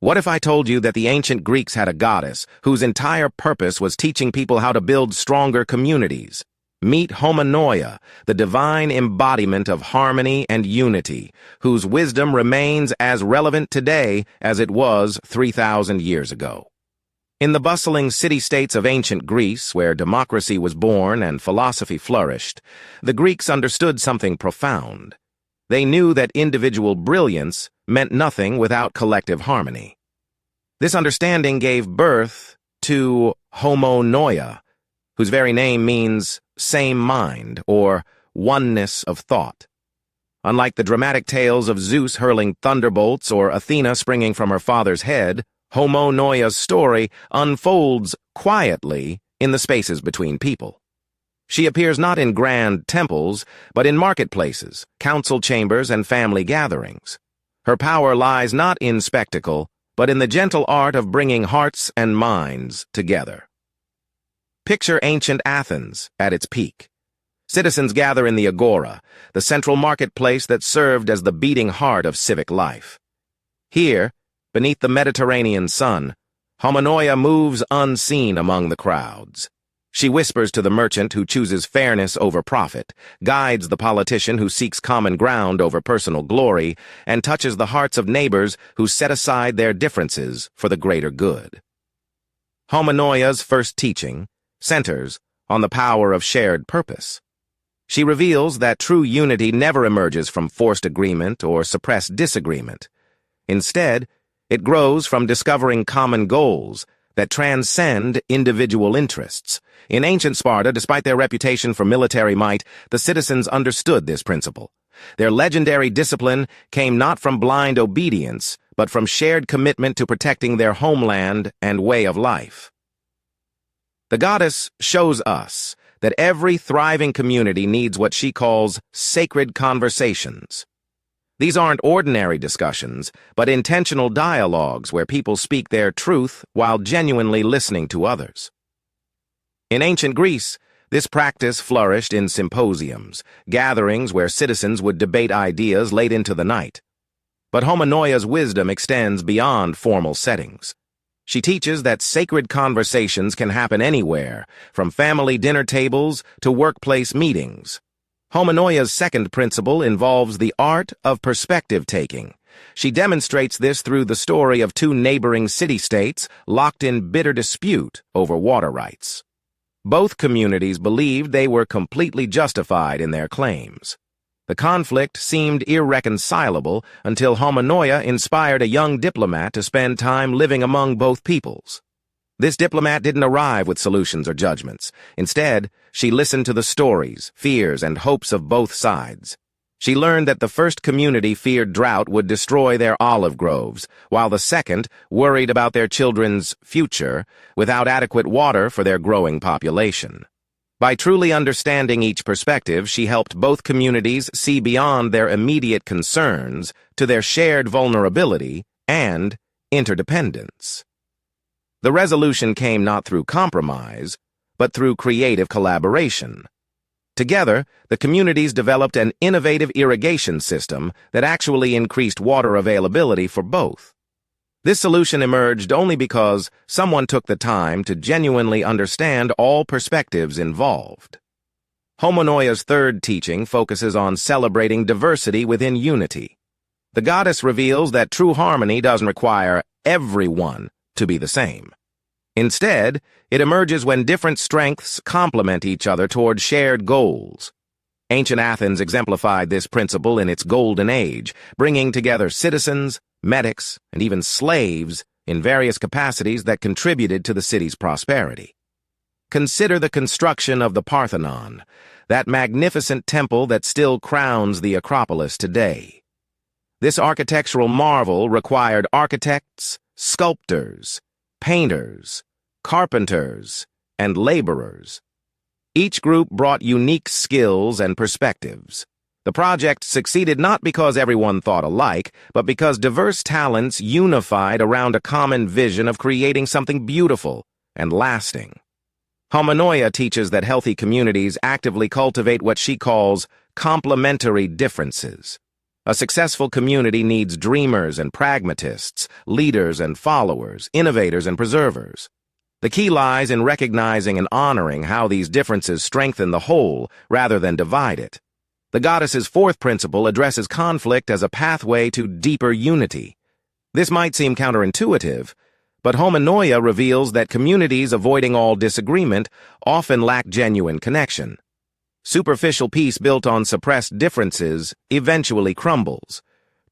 What if I told you that the ancient Greeks had a goddess whose entire purpose was teaching people how to build stronger communities? Meet Homonoia, the divine embodiment of harmony and unity, whose wisdom remains as relevant today as it was 3,000 years ago. In the bustling city-states of ancient Greece, where democracy was born and philosophy flourished, the Greeks understood something profound. They knew that individual brilliance meant nothing without collective harmony. This understanding gave birth to Homonoia, whose very name means same mind or oneness of thought. Unlike the dramatic tales of Zeus hurling thunderbolts or Athena springing from her father's head, Homonoia's story unfolds quietly in the spaces between people. She appears not in grand temples, but in marketplaces, council chambers, and family gatherings. Her power lies not in spectacle, but in the gentle art of bringing hearts and minds together. Picture ancient Athens at its peak. Citizens gather in the agora, the central marketplace that served as the beating heart of civic life. Here, beneath the Mediterranean sun, Homonoia moves unseen among the crowds. She whispers to the merchant who chooses fairness over profit, guides the politician who seeks common ground over personal glory, and touches the hearts of neighbors who set aside their differences for the greater good. Homonoia's first teaching centers on the power of shared purpose. She reveals that true unity never emerges from forced agreement or suppressed disagreement. Instead, it grows from discovering common goals that transcend individual interests. In ancient Sparta, despite their reputation for military might, the citizens understood this principle. Their legendary discipline came not from blind obedience, but from shared commitment to protecting their homeland and way of life. The goddess shows us that every thriving community needs what she calls sacred conversations. These aren't ordinary discussions, but intentional dialogues where people speak their truth while genuinely listening to others. In ancient Greece, this practice flourished in symposiums, gatherings where citizens would debate ideas late into the night. But Homonoia's wisdom extends beyond formal settings. She teaches that sacred conversations can happen anywhere, from family dinner tables to workplace meetings. Homonoia's second principle involves the art of perspective-taking. She demonstrates this through the story of two neighboring city-states locked in bitter dispute over water rights. Both communities believed they were completely justified in their claims. The conflict seemed irreconcilable until Homonoia inspired a young diplomat to spend time living among both peoples. This diplomat didn't arrive with solutions or judgments. Instead, she listened to the stories, fears, and hopes of both sides. She learned that the first community feared drought would destroy their olive groves, while the second worried about their children's future without adequate water for their growing population. By truly understanding each perspective, she helped both communities see beyond their immediate concerns to their shared vulnerability and interdependence. The resolution came not through compromise, but through creative collaboration. Together, the communities developed an innovative irrigation system that actually increased water availability for both. This solution emerged only because someone took the time to genuinely understand all perspectives involved. Homonoia's third teaching focuses on celebrating diversity within unity. The goddess reveals that true harmony doesn't require everyone to be the same. Instead, it emerges when different strengths complement each other toward shared goals. Ancient Athens exemplified this principle in its golden age, bringing together citizens, medics, and even slaves in various capacities that contributed to the city's prosperity. Consider the construction of the Parthenon, that magnificent temple that still crowns the Acropolis today. This architectural marvel required architects, sculptors, painters, carpenters, and laborers. Each group brought unique skills and perspectives. The project succeeded not because everyone thought alike, but because diverse talents unified around a common vision of creating something beautiful and lasting. Homonoia teaches that healthy communities actively cultivate what she calls complementary differences. A successful community needs dreamers and pragmatists, leaders and followers, innovators and preservers. The key lies in recognizing and honoring how these differences strengthen the whole rather than divide it. The goddess's fourth principle addresses conflict as a pathway to deeper unity. This might seem counterintuitive, but Homonoia reveals that communities avoiding all disagreement often lack genuine connection. Superficial peace built on suppressed differences eventually crumbles.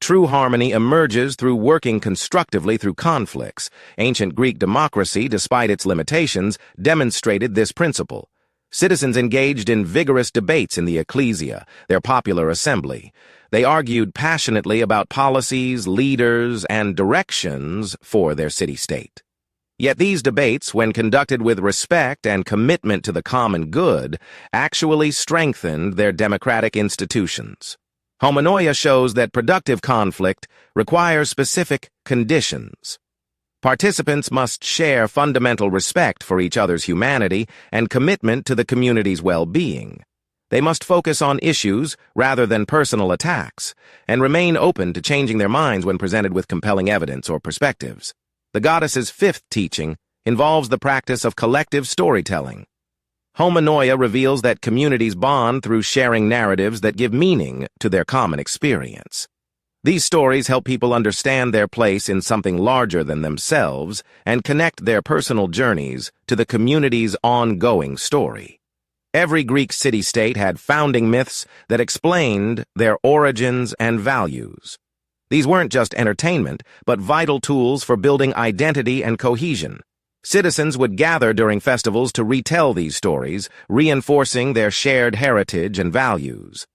True harmony emerges through working constructively through conflicts. Ancient Greek democracy, despite its limitations, demonstrated this principle. Citizens engaged in vigorous debates in the ecclesia, their popular assembly. They argued passionately about policies, leaders, and directions for their city-state. Yet these debates, when conducted with respect and commitment to the common good, actually strengthened their democratic institutions. Homonoia shows that productive conflict requires specific conditions. Participants must share fundamental respect for each other's humanity and commitment to the community's well-being. They must focus on issues rather than personal attacks, and remain open to changing their minds when presented with compelling evidence or perspectives. The goddess's fifth teaching involves the practice of collective storytelling. Homonoia reveals that communities bond through sharing narratives that give meaning to their common experience. These stories help people understand their place in something larger than themselves and connect their personal journeys to the community's ongoing story. Every Greek city-state had founding myths that explained their origins and values. These weren't just entertainment, but vital tools for building identity and cohesion. Citizens would gather during festivals to retell these stories, reinforcing their shared heritage and values.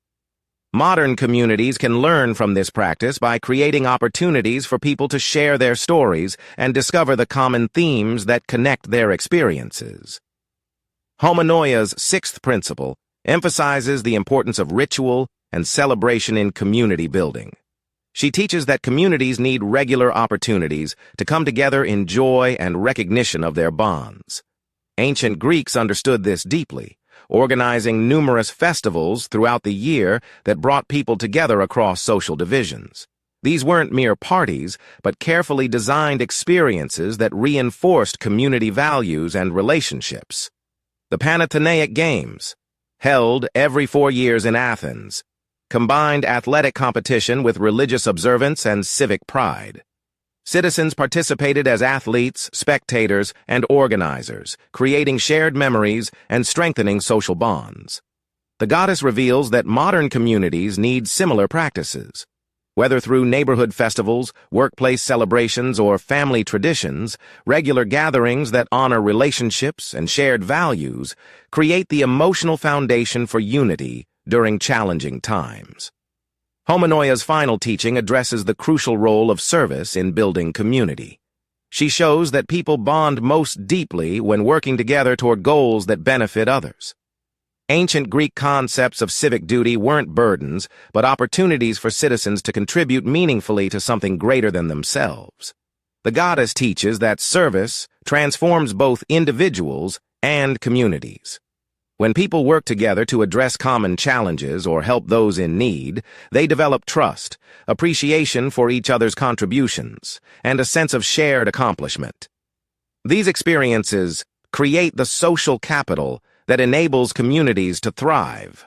Modern communities can learn from this practice by creating opportunities for people to share their stories and discover the common themes that connect their experiences. Homonoia's sixth principle emphasizes the importance of ritual and celebration in community building. She teaches that communities need regular opportunities to come together in joy and recognition of their bonds. Ancient Greeks understood this deeply, organizing numerous festivals throughout the year that brought people together across social divisions. These weren't mere parties, but carefully designed experiences that reinforced community values and relationships. The Panathenaic Games, held every 4 years in Athens, combined athletic competition with religious observance and civic pride. Citizens participated as athletes, spectators, and organizers, creating shared memories and strengthening social bonds. The goddess reveals that modern communities need similar practices. Whether through neighborhood festivals, workplace celebrations, or family traditions, regular gatherings that honor relationships and shared values create the emotional foundation for unity during challenging times. Homonoia's final teaching addresses the crucial role of service in building community. She shows that people bond most deeply when working together toward goals that benefit others. Ancient Greek concepts of civic duty weren't burdens, but opportunities for citizens to contribute meaningfully to something greater than themselves. The goddess teaches that service transforms both individuals and communities. When people work together to address common challenges or help those in need, they develop trust, appreciation for each other's contributions, and a sense of shared accomplishment. These experiences create the social capital that enables communities to thrive.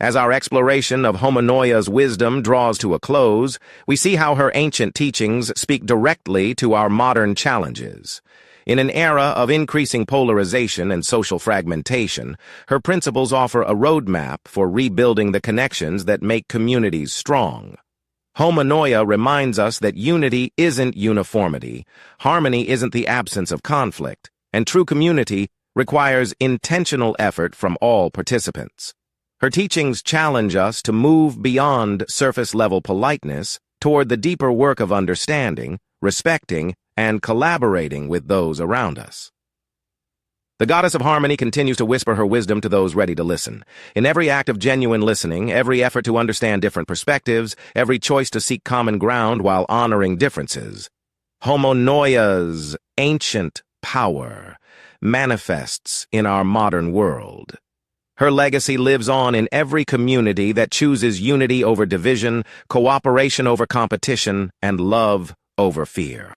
As our exploration of Homonoia's wisdom draws to a close, we see how her ancient teachings speak directly to our modern challenges. In an era of increasing polarization and social fragmentation, her principles offer a roadmap for rebuilding the connections that make communities strong. Homonoia reminds us that unity isn't uniformity, harmony isn't the absence of conflict, and true community requires intentional effort from all participants. Her teachings challenge us to move beyond surface-level politeness toward the deeper work of understanding, respecting, and collaborating with those around us. The goddess of harmony continues to whisper her wisdom to those ready to listen. In every act of genuine listening, every effort to understand different perspectives, every choice to seek common ground while honoring differences, Homonoia's ancient power manifests in our modern world. Her legacy lives on in every community that chooses unity over division, cooperation over competition, and love over fear.